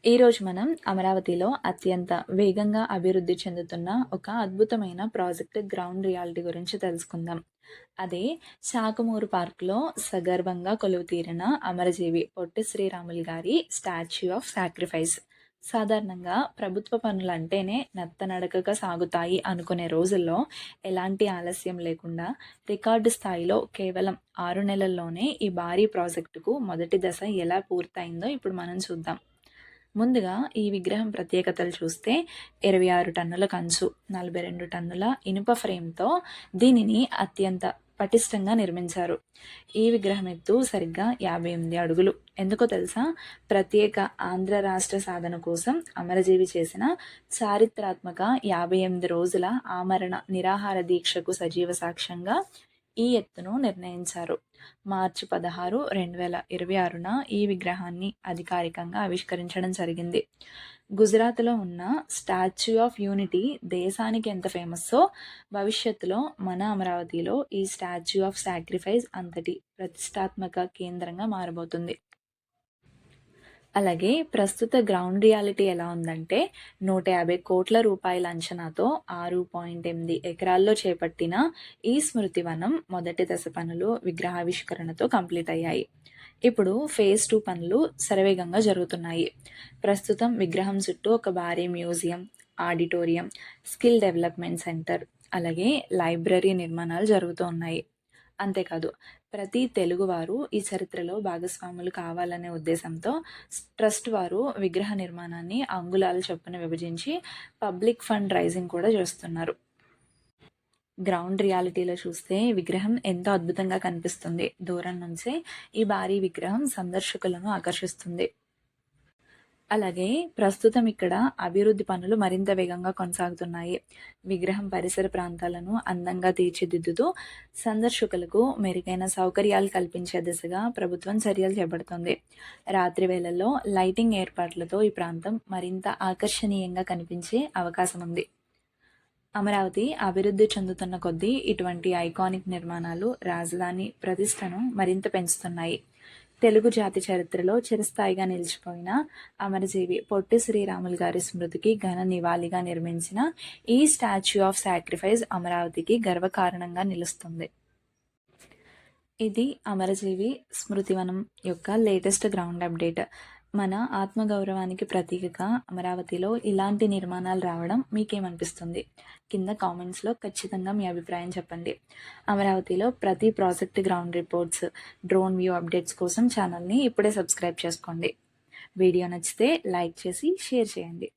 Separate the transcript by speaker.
Speaker 1: ఈరోజు మనం అమరావతిలో అత్యంత వేగంగా అభివృద్ధి చెందుతున్న ఒక అద్భుతమైన ప్రాజెక్ట్ గ్రౌండ్ రియాలిటీ గురించి తెలుసుకుందాం. అదే శాఖమూరు పార్క్లో సగర్వంగా కొలువుతీరిన అమరజీవి పొట్టి శ్రీరాములు గారి స్టాచ్యూ ఆఫ్ సాక్రిఫైస్. సాధారణంగా ప్రభుత్వ పనులంటేనే నత్తనడకగా సాగుతాయి అనుకునే రోజుల్లో ఎలాంటి ఆలస్యం లేకుండా రికార్డు స్థాయిలో కేవలం 6 నెలల్లోనే ఈ భారీ ప్రాజెక్టుకు మొదటి దశ ఎలా పూర్తయిందో ఇప్పుడు మనం చూద్దాం. ముందుగా ఈ విగ్రహం ప్రత్యేకతలు చూస్తే 26 టన్నుల కంచు, 42 టన్నుల ఇనుప ఫ్రేమ్‌తో దీనిని అత్యంత పటిష్టంగా నిర్మించారు. ఈ విగ్రహం ఎత్తు సరిగ్గా 58 అడుగులు. ఎందుకో తెలుసా? ప్రత్యేక ఆంధ్ర రాష్ట్ర సాధన కోసం అమరజీవి చేసిన చారిత్రాత్మక 58 రోజుల ఆమరణ నిరాహార దీక్షకు సజీవ సాక్ష్యంగా ఈ ఎత్తును నిర్ణయించారు. మార్చి 16, 2026న ఈ విగ్రహాన్ని అధికారికంగా ఆవిష్కరించడం జరిగింది. గుజరాత్లో ఉన్న స్టాచ్యూ ఆఫ్ యూనిటీ దేశానికి ఎంత ఫేమస్సో, భవిష్యత్తులో మన అమరావతిలో ఈ స్టాచ్యూ ఆఫ్ సాక్రిఫైస్ అంతటి ప్రతిష్టాత్మక కేంద్రంగా మారబోతుంది. అలాగే ప్రస్తుత గ్రౌండ్ రియాలిటీ ఎలా ఉందంటే 150 కోట్ల రూపాయల అంచనాతో 6.8 ఎకరాల్లో చేపట్టిన ఈ స్మృతివనం మొదటి దశ పనులు విగ్రహావిష్కరణతో కంప్లీట్ అయ్యాయి. ఇప్పుడు ఫేజ్ 2 పనులు శరవేగంగా జరుగుతున్నాయి. ప్రస్తుతం విగ్రహం చుట్టూ ఒక భారీ museum, auditorium, skill development centre, అలాగే లైబ్రరీ నిర్మాణాలు జరుగుతూ ఉన్నాయి. అంతేకాదు, ప్రతి తెలుగువారు ఈ చరిత్రలో భాగస్వాములు కావాలనే ఉద్దేశంతో ట్రస్ట్ వారు విగ్రహ నిర్మాణాన్ని అంగుళాల చొప్పున విభజించి పబ్లిక్ ఫండ్ రైజింగ్ కూడా చేస్తున్నారు. గ్రౌండ్ రియాలిటీలో చూస్తే విగ్రహం ఎంతో అద్భుతంగా కనిపిస్తుంది. దూరం నుంచే ఈ భారీ విగ్రహం సందర్శకులను ఆకర్షిస్తుంది. అలాగే ప్రస్తుతం ఇక్కడ అభివృద్ధి పనులు మరింత వేగంగా కొనసాగుతున్నాయి. విగ్రహం పరిసర ప్రాంతాలను అందంగా తీర్చిదిద్దుతూ సందర్శకులకు మెరుగైన సౌకర్యాలు కల్పించే దిశగా ప్రభుత్వం చర్యలు చేపడుతోంది. రాత్రి వేళల్లో లైటింగ్ ఏర్పాట్లతో ఈ ప్రాంతం మరింత ఆకర్షణీయంగా కనిపించే అవకాశం ఉంది. అమరావతి అభివృద్ధి చెందుతున్న కొద్దీ ఇటువంటి ఐకానిక్ నిర్మాణాలు రాజధాని ప్రతిష్టను మరింత పెంచుతున్నాయి. తెలుగు జాతి చరిత్రలో చిరస్థాయిగా నిలిచిపోయిన అమరజీవి పొట్టి శ్రీరాములు గారి స్మృతికి ఘన నివాళిగా నిర్మించిన ఈ స్టాచ్యూ ఆఫ్ సాక్రిఫైస్ అమరావతికి గర్వకారణంగా నిలుస్తుంది. ఇది అమరజీవి స్మృతివనం యొక్క లేటెస్ట్ గ్రౌండ్ అప్డేట్. మన ఆత్మగౌరవానికి ప్రతీకగా అమరావతిలో ఇలాంటి నిర్మాణాలు రావడం మీకేమనిపిస్తుంది? కింద కామెంట్స్లో ఖచ్చితంగా మీ అభిప్రాయం చెప్పండి. అమరావతిలో ప్రతి project ground reports, drone view updates కోసం ఛానల్ని ఇప్పుడే సబ్స్క్రైబ్ చేసుకోండి. వీడియో నచ్చితే లైక్ చేసి షేర్ చేయండి.